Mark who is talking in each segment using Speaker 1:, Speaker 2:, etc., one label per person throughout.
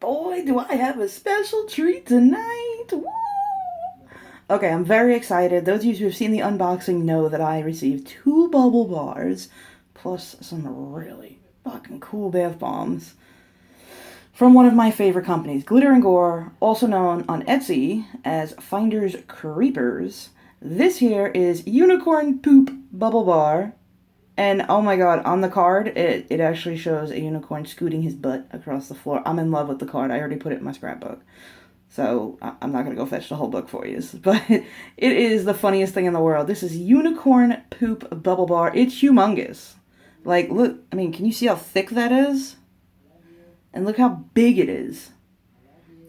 Speaker 1: boy, do I have a special treat tonight. Woo! Okay, I'm very excited. Those of you who have seen the unboxing know that I received 2 bubble bars, plus some really fucking cool bath bombs from one of my favorite companies, Glitter and Gore, also known on Etsy as Finders Creepers. This here is Unicorn Poop Bubble Bar. And oh my god, on the card, it actually shows a unicorn scooting his butt across the floor. I'm in love with the card. I already put it in my scrapbook. So I'm not going to go fetch the whole book for you. But it is the funniest thing in the world. This is Unicorn Poop Bubble Bar. It's humongous. Like, look, I mean, can you see how thick that is? And look how big it is.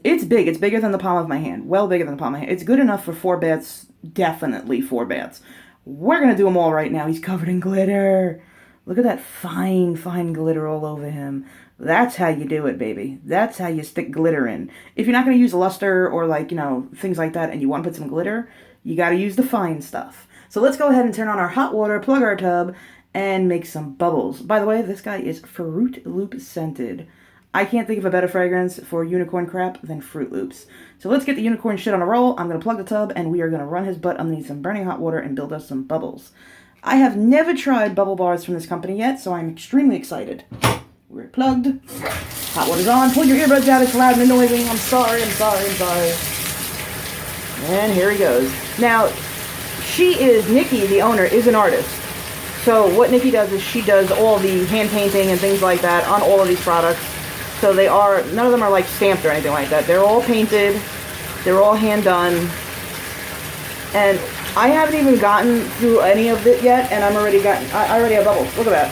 Speaker 1: It's big. It's bigger than the palm of my hand. Well bigger than the palm of my hand. It's good enough for 4 baths. Definitely 4 baths. We're going to do them all right now. He's covered in glitter. Look at that fine, fine glitter all over him. That's how you do it, baby. That's how you stick glitter in. If you're not going to use luster or, like, you know, things like that, and you want to put some glitter, you got to use the fine stuff. So let's go ahead and turn on our hot water, plug our tub, and make some bubbles. By the way, this guy is Fruit Loop scented. I can't think of a better fragrance for unicorn crap than Fruit Loops. So let's get the unicorn shit on a roll. I'm going to plug the tub, and we are going to run his butt underneath some burning hot water and build us some bubbles. I have never tried bubble bars from this company yet, so I'm extremely excited. We're plugged. Hot water's on. Pull your earbuds out. It's loud and annoying. I'm sorry. And here he goes. Now, Nikki, the owner, is an artist. So what Nikki does is she does all the hand painting and things like that on all of these products. So none of them are like stamped or anything like that. They're all painted. They're all hand done. And I haven't even gotten through any of it yet, and I already have bubbles. Look at that.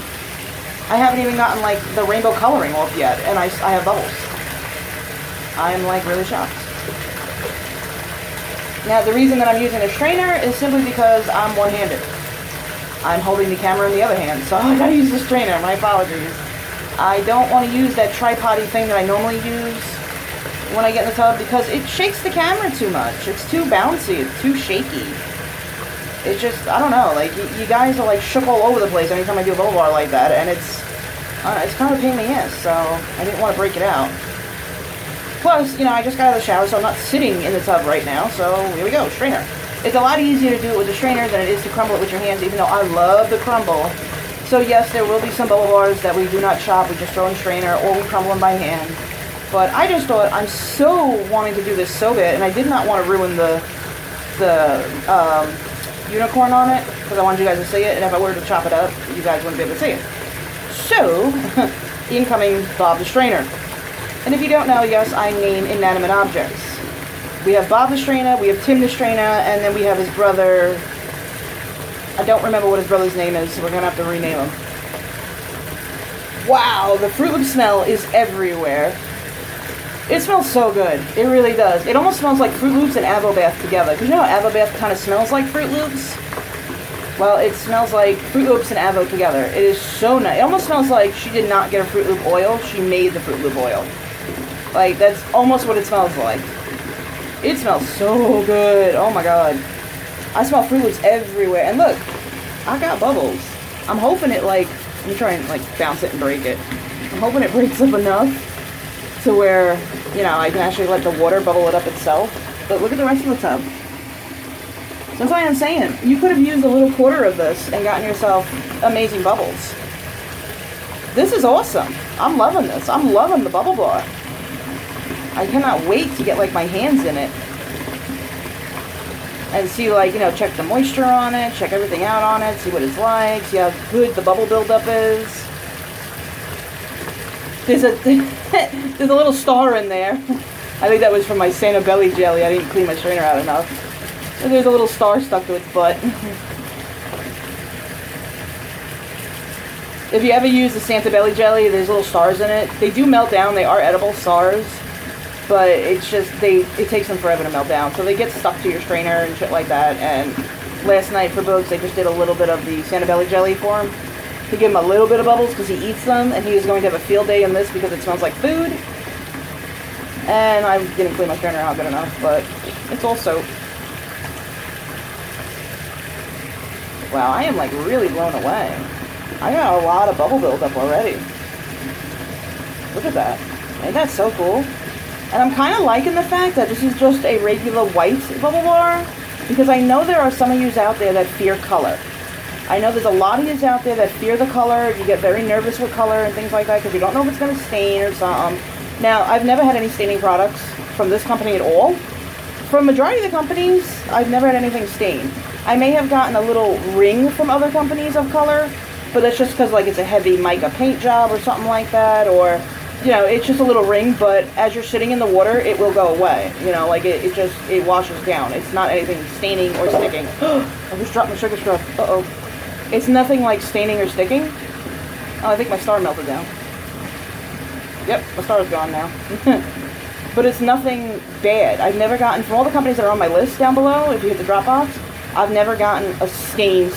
Speaker 1: I haven't even gotten like the rainbow coloring off yet, and I have bubbles. I'm like really shocked. Now the reason that I'm using a strainer is simply because I'm one-handed. I'm holding the camera in the other hand, so I gotta use the strainer. My apologies. I don't want to use that tripod-y thing that I normally use when I get in the tub because it shakes the camera too much. It's too bouncy. It's too shaky. It's just, I don't know, like, you guys are like shook all over the place anytime I do a bubble bar like that, and it's kind of a pain in the ass, so I didn't want to break it out. Plus, you know, I just got out of the shower, so I'm not sitting in the tub right now, so here we go, strainer. It's a lot easier to do it with a strainer than it is to crumble it with your hands, even though I love the crumble. So yes, there will be some bubble bars that we do not chop, we just throw in strainer, or we crumble them by hand. But I just thought, I'm so wanting to do this so bad, and I did not want to ruin the unicorn on it, because I wanted you guys to see it, and if I were to chop it up, you guys wouldn't be able to see it. So, incoming Bob the Strainer. And if you don't know, yes, I name inanimate objects. We have Bob the Strainer, we have Tim the Strainer, and then we have his brother. I don't remember what his brother's name is, so we're going to have to rename him. Wow, the Fruit Loop smell is everywhere. It smells so good. It really does. It almost smells like Fruit Loops and Avo Bath together. Because you know how Avo Bath kind of smells like Fruit Loops? Well, it smells like Fruit Loops and Avo together. It is so nice. It almost smells like she did not get a Fruit Loop oil. She made the Fruit Loop oil. Like, that's almost what it smells like. It smells so good. Oh my god. I smell Fruit Loops everywhere. And look, I got bubbles. I'm hoping it, like, let me try and, like, bounce it and break it. I'm hoping it breaks up enough to where, you know, I can actually let the water bubble it up itself. But look at the rest of the tub. So that's why I'm saying, you could have used a little quarter of this and gotten yourself amazing bubbles. This is awesome. I'm loving this. I'm loving the bubble bar. I cannot wait to get, like, my hands in it. And see, like, you know, check the moisture on it, check everything out on it, see what it's like, see how good the bubble buildup is. There's a little star in there. I think that was from my Santa Belly jelly. I didn't clean my strainer out enough. And there's a little star stuck to its butt. If you ever use the Santa Belly jelly, there's little stars in it. They do melt down. They are edible stars. But it's just, it takes them forever to melt down. So they get stuck to your strainer and shit like that. And last night for Boogs, they just did a little bit of the Santa Belly jelly for him. To give him a little bit of bubbles because he eats them, and he is going to have a field day in this because it smells like food. And I didn't clean my strainer out good enough, but it's all soap. Wow, I am like really blown away. I got a lot of bubble buildup already. Look at that. Ain't that so cool? And I'm kind of liking the fact that this is just a regular white bubble bar, because I know there are some of you out there that fear color. I know there's a lot of you out there that fear the color. You get very nervous with color and things like that because you don't know if it's going to stain or something. Now, I've never had any staining products from this company at all. From majority of the companies, I've never had anything stain. I may have gotten a little ring from other companies of color, but that's just because like it's a heavy mica paint job or something like that, or you know, it's just a little ring, but as you're sitting in the water, it will go away. You know, like it washes down. It's not anything staining or sticking. I just dropped my sugar straw. Uh-oh. It's nothing like staining or sticking. Oh, I think my star melted down. Yep, my star's gone now. But it's nothing bad. I've never gotten, from all the companies that are on my list down below, if you hit the drop box, I've never gotten a stain.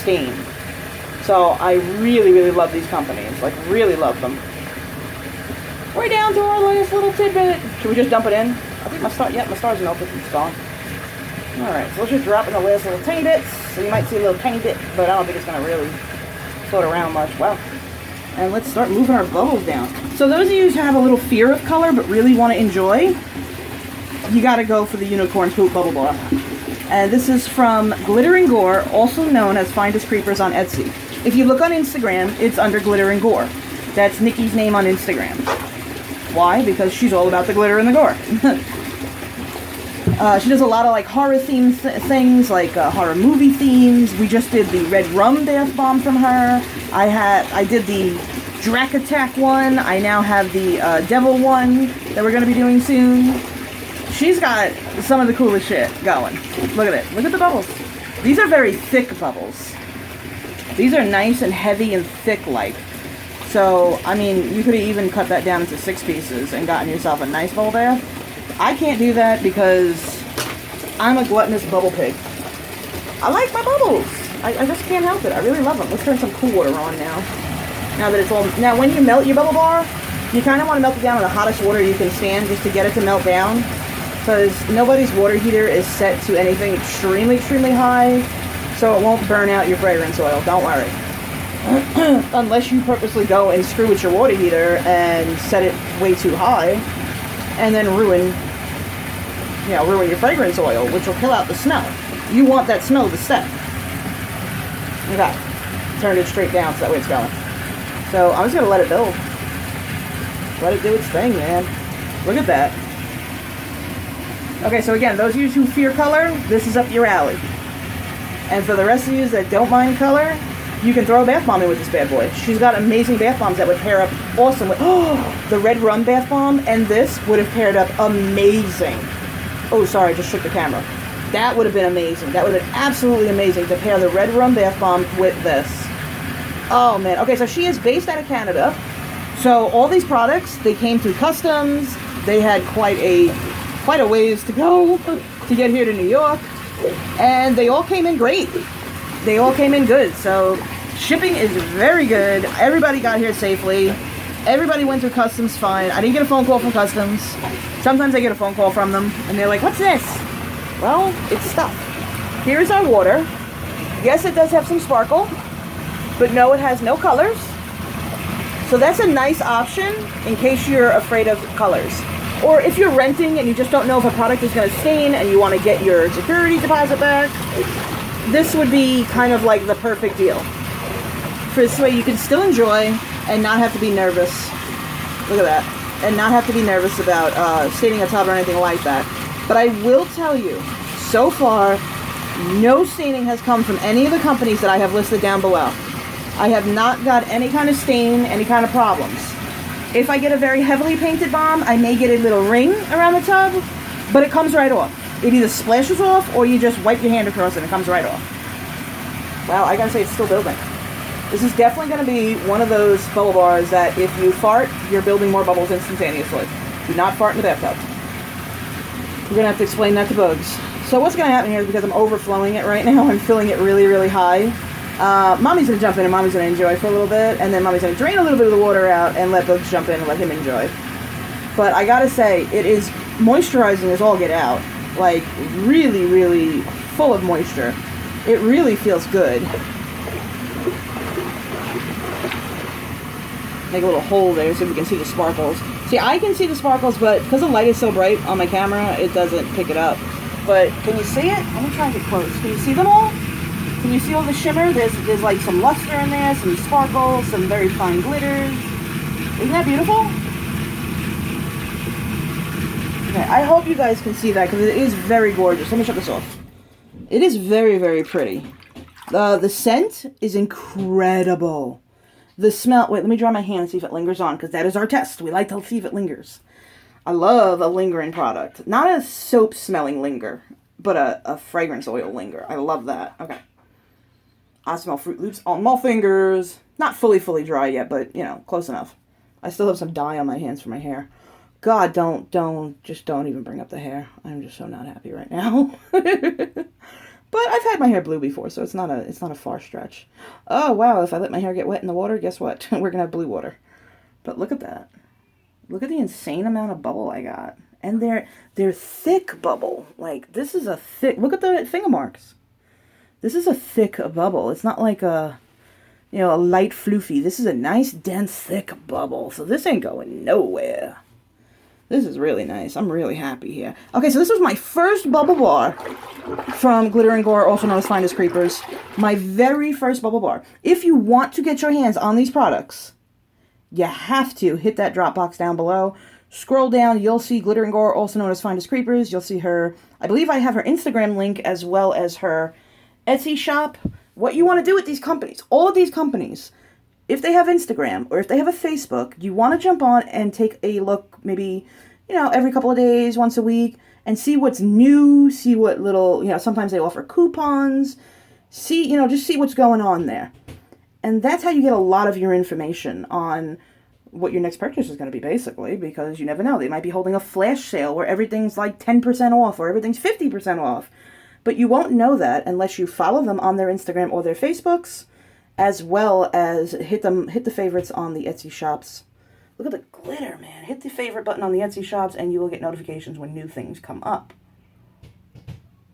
Speaker 1: So I really, really love these companies. Like, really love them. We're down to our last little tidbit. Should we just dump it in? I think my star, yeah, my star's melted. It's gone. Alright, so let's just drop in the last little tiny bits. So you might see a little tiny bit, but I don't think it's going to really float around much. Wow. And let's start moving our bubbles down. So those of you who have a little fear of color but really want to enjoy, you got to go for the Unicorn Poop Bubble Bar. And this is from Glitter and Gore, also known as Finest Creepers on Etsy. If you look on Instagram, it's under Glitter and Gore. That's Nikki's name on Instagram. Why? Because she's all about the glitter and the gore. She does a lot of like horror themed things, like horror movie themes. We just did the Red Rum Bath Bomb from her. I did the Drac Attack one. I now have the Devil one that we're going to be doing soon. She's got some of the coolest shit going. Look at it. Look at the bubbles. These are very thick bubbles. These are nice and heavy and thick like. So, I mean, you could have even cut that down into 6 pieces and gotten yourself a nice bubble bath. I can't do that because I'm a gluttonous bubble pig. I like my bubbles. I just can't help it. I really love them. Let's turn some cool water on now. Now that it's all... Now, when you melt your bubble bar, you kind of want to melt it down in the hottest water you can stand just to get it to melt down. Because nobody's water heater is set to anything extremely, extremely high. So it won't burn out your fragrance oil. Don't worry. Unless you purposely go and screw with your water heater and set it way too high and then ruin your fragrance oil, which will kill out the smell. You want that smell to stay. Okay. Turned it straight down so that way it's going. So I'm just going to let it build. Let it do its thing, man. Look at that. Okay, so again, those of you who fear color, this is up your alley. And for the rest of you that don't mind color, you can throw a bath bomb in with this bad boy. She's got amazing bath bombs that would pair up awesome with... Oh, the Red Rum Bath Bomb and this would have paired up amazing. Oh, sorry, I just shook the camera. That would have been amazing. That would have been absolutely amazing to pair the Red Rum Bath Bomb with this. Oh, man. Okay, so she is based out of Canada. So all these products, they came through customs. They had quite a ways to go to get here to New York. And they all came in great. They all came in good, so shipping is very good. Everybody got here safely. Everybody went through customs fine. I didn't get a phone call from customs. Sometimes I get a phone call from them, and they're like, what's this? Well, it's stuff. Here's our water. Yes, it does have some sparkle, but no, it has no colors. So that's a nice option in case you're afraid of colors. Or if you're renting and you just don't know if a product is going to stain and you want to get your security deposit back, this would be kind of like the perfect deal. For this way you can still enjoy and not have to be nervous. Look at that. And not have to be nervous about staining a tub or anything like that. But I will tell you, so far, no staining has come from any of the companies that I have listed down below. I have not got any kind of stain, any kind of problems. If I get a very heavily painted bomb, I may get a little ring around the tub, but it comes right off. It either splashes off or you just wipe your hand across it and it comes right off. Wow, I gotta say it's still building. This is definitely gonna be one of those bubble bars that if you fart, you're building more bubbles instantaneously. Do not fart in the bathtub. We're gonna have to explain that to Bugs. So what's gonna happen here is because I'm overflowing it right now, I'm filling it really, really high. Mommy's gonna jump in and Mommy's gonna enjoy for a little bit, and then Mommy's gonna drain a little bit of the water out and let Bugs jump in and let him enjoy. But I gotta say, it is moisturizing as all get out. Like, really, really full of moisture. It really feels good. Make a little hole there so we can see the sparkles. See, I can see the sparkles, but because the light is so bright on my camera, it doesn't pick it up. But can you see it? Let me try and get close. Can you see them all? Can you see all the shimmer? There's like some luster in there, some sparkles, some very fine glitters. Isn't that beautiful? Okay, I hope you guys can see that because it is very gorgeous. Let me shut this off. It is very, very pretty. The scent is incredible. The smell, wait, let me dry my hand and see if it lingers on, because that is our test. We like to see if it lingers. I love a lingering product. Not a soap-smelling linger, but a fragrance oil linger. I love that. Okay. I smell Fruit Loops on my fingers. Not fully dry yet, but, you know, close enough. I still have some dye on my hands for my hair. God, don't even bring up the hair. I'm just so not happy right now. But I've had my hair blue before, so it's not a far stretch. Oh, wow, if I let my hair get wet in the water, guess what? We're going to have blue water. But look at that. Look at the insane amount of bubble I got. And they're thick bubble. Like, this is a thick... Look at the finger marks. This is a thick bubble. It's not like a, you know, a light floofy. This is a nice, dense, thick bubble. So this ain't going nowhere. This is really nice. I'm really happy here. Okay, so this was my first bubble bar from Glitter and Gore, also known as Finest Creepers. My very first bubble bar. If you want to get your hands on these products, you have to hit that drop box down below. Scroll down, you'll see Glitter and Gore, also known as Finest Creepers. You'll see her, I believe I have her Instagram link as well as her Etsy shop. What you want to do with these companies, all of these companies, if they have Instagram or if they have a Facebook, you want to jump on and take a look, maybe, you know, every couple of days, once a week, and see what's new, see what little, you know, sometimes they offer coupons, see, you know, just see what's going on there. And that's how you get a lot of your information on what your next purchase is going to be, basically, because you never know. They might be holding a flash sale where everything's like 10% off or everything's 50% off. But you won't know that unless you follow them on their Instagram or their Facebooks, as well as hit the favorites on the Etsy shops. Look at the glitter, man. Hit the favorite button on the Etsy shops and you will get notifications when new things come up.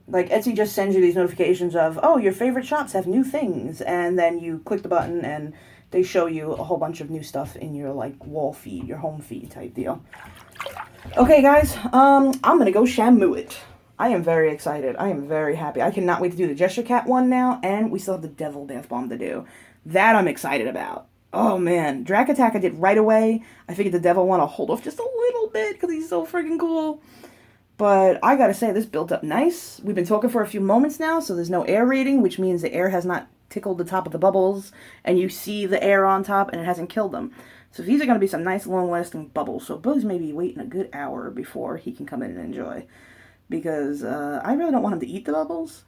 Speaker 1: Like, Etsy just sends you these notifications of, oh, your favorite shops have new things. And then you click the button and they show you a whole bunch of new stuff in your, like, wall feed, your home feed type deal. Okay, guys, I'm going to go shampoo it. I am very excited. I am very happy. I cannot wait to do the Gesture Cat one now, and we still have the Devil Bath Bomb to do. That I'm excited about. Oh, man. Drac Attack I did right away. I figured the Devil one I'll hold off just a little bit because he's so freaking cool. But I gotta say, this built up nice. We've been talking for a few moments now, so there's no air rating, which means the air has not tickled the top of the bubbles, and you see the air on top, and it hasn't killed them. So these are going to be some nice, long-lasting bubbles. So Boogs may be waiting a good hour before he can come in and enjoy. Because I really don't want him to eat the bubbles.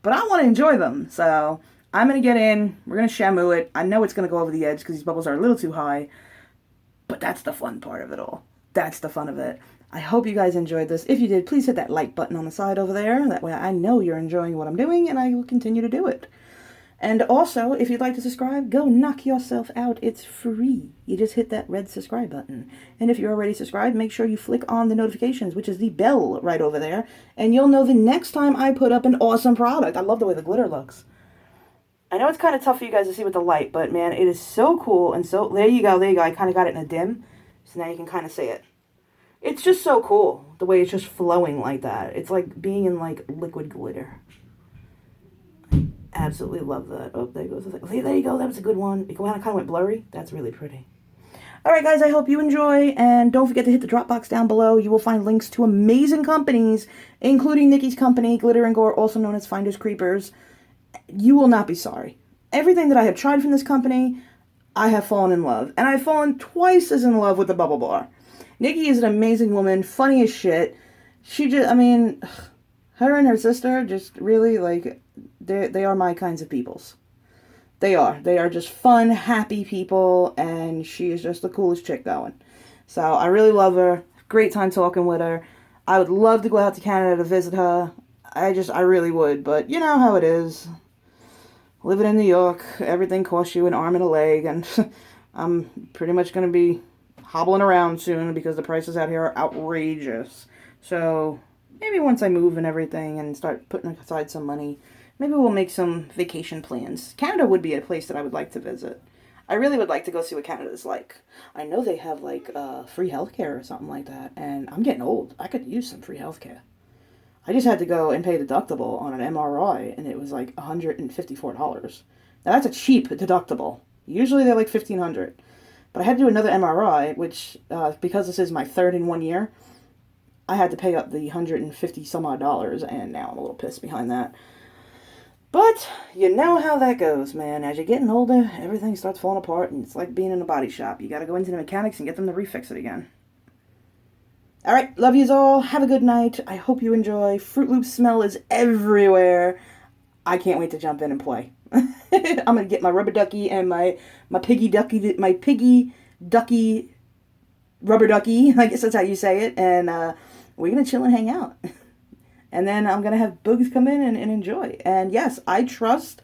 Speaker 1: But I want to enjoy them. So I'm going to get in. We're going to shampoo it. I know it's going to go over the edge because these bubbles are a little too high. But that's the fun part of it all. That's the fun of it. I hope you guys enjoyed this. If you did, please hit that like button on the side over there. That way I know you're enjoying what I'm doing and I will continue to do it. And also, if you'd like to subscribe, go knock yourself out. It's free. You just hit that red subscribe button. And if you're already subscribed, make sure you flick on the notifications, which is the bell right over there. And you'll know the next time I put up an awesome product. I love the way the glitter looks. I know it's kind of tough for you guys to see with the light, but man, it is so cool. And so, there you go, there you go. I kind of got it in a dim, so now you can kind of see it. It's just so cool, the way it's just flowing like that. It's like being in, like, liquid glitter. Absolutely love that. Oh, there goes. See, there you go. That was a good one. It kind of went blurry. That's really pretty. Alright, guys, I hope you enjoy. And don't forget to hit the drop box down below. You will find links to amazing companies, including Nikki's company, Glitter and Gore, also known as Finders Creepers. You will not be sorry. Everything that I have tried from this company, I have fallen in love. And I've fallen twice as in love with the Bubble Bar. Nikki is an amazing woman, funny as shit. She just, I mean, her and her sister just really, like, they are my kinds of peoples. They are. They are just fun, happy people, and she is just the coolest chick going. So I really love her. Great time talking with her. I would love to go out to Canada to visit her. I really would, but you know how it is. Living in New York, everything costs you an arm and a leg, and I'm pretty much going to be hobbling around soon because the prices out here are outrageous. So maybe once I move and everything and start putting aside some money, maybe we'll make some vacation plans. Canada would be a place that I would like to visit. I really would like to go see what Canada's like. I know they have like free healthcare or something like that, and I'm getting old. I could use some free healthcare. I just had to go and pay deductible on an MRI, and it was like $154. Now that's a cheap deductible. Usually they're like $1,500, but I had to do another MRI, which because this is my third in 1 year, I had to pay up the $150 some odd, and now I'm a little pissed behind that. But you know how that goes, man. As you're getting older, everything starts falling apart, and it's like being in a body shop. You got to go into the mechanics and get them to refix it again. All right, love yous all. Have a good night. I hope you enjoy. Fruit Loop smell is everywhere. I can't wait to jump in and play. I'm gonna get my rubber ducky and my piggy ducky rubber ducky. I guess that's how you say it. And we're gonna chill and hang out. And then I'm gonna have Boogs come in and enjoy. And yes, I trust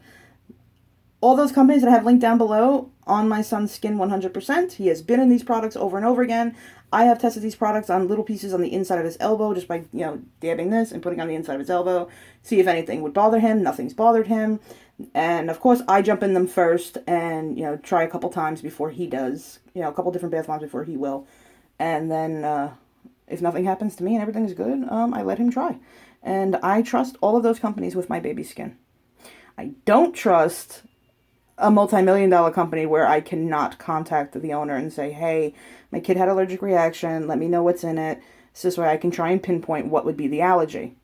Speaker 1: all those companies that I have linked down below on my son's skin 100%. He has been in these products over and over again. I have tested these products on little pieces on the inside of his elbow just by, dabbing this and putting on the inside of his elbow. See if anything would bother him. Nothing's bothered him. And, of course, I jump in them first and, try a couple times before he does. A couple different bath bombs before he will. And then, if nothing happens to me and everything's good, I let him try. And I trust all of those companies with my baby's skin. I don't trust a multi-million-dollar company where I cannot contact the owner and say, hey, my kid had an allergic reaction, let me know what's in it, so this way I can try and pinpoint what would be the allergy.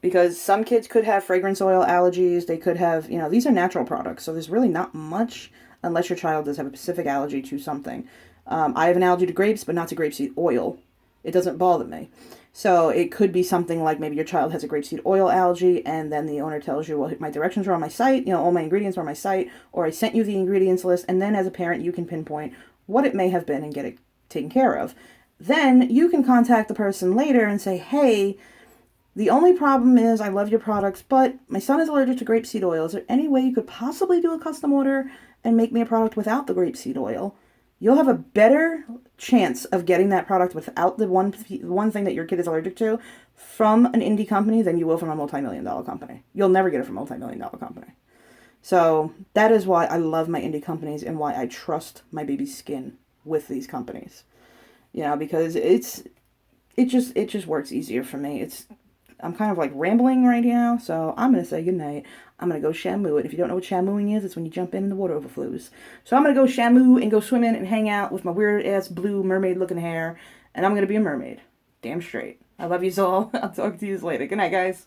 Speaker 1: Because some kids could have fragrance oil allergies, they could have, these are natural products, so there's really not much unless your child does have a specific allergy to something. I have an allergy to grapes, but not to grapeseed oil. It doesn't bother me. So it could be something like maybe your child has a grapeseed oil allergy, and then the owner tells you, well, my directions are on my site, all my ingredients are on my site, or I sent you the ingredients list, and then as a parent you can pinpoint what it may have been and get it taken care of. Then you can contact the person later and say, hey, the only problem is I love your products, but my son is allergic to grapeseed oil. Is there any way you could possibly do a custom order and make me a product without the grapeseed oil? You'll have a better chance of getting that product without the one thing that your kid is allergic to from an indie company than you will from a multi-million-dollar company. You'll never get it from a multi-million-dollar company. So that is why I love my indie companies and why I trust my baby's skin with these companies. Because it just works easier for me. I'm kind of like rambling right now, so I'm going to say goodnight. I'm going to go shampoo it. If you don't know what shampooing is, it's when you jump in and the water overflows. So I'm going to go shampoo and go swimming and hang out with my weird-ass blue mermaid-looking hair, and I'm going to be a mermaid. Damn straight. I love you all. I'll talk to you later. Good night, guys.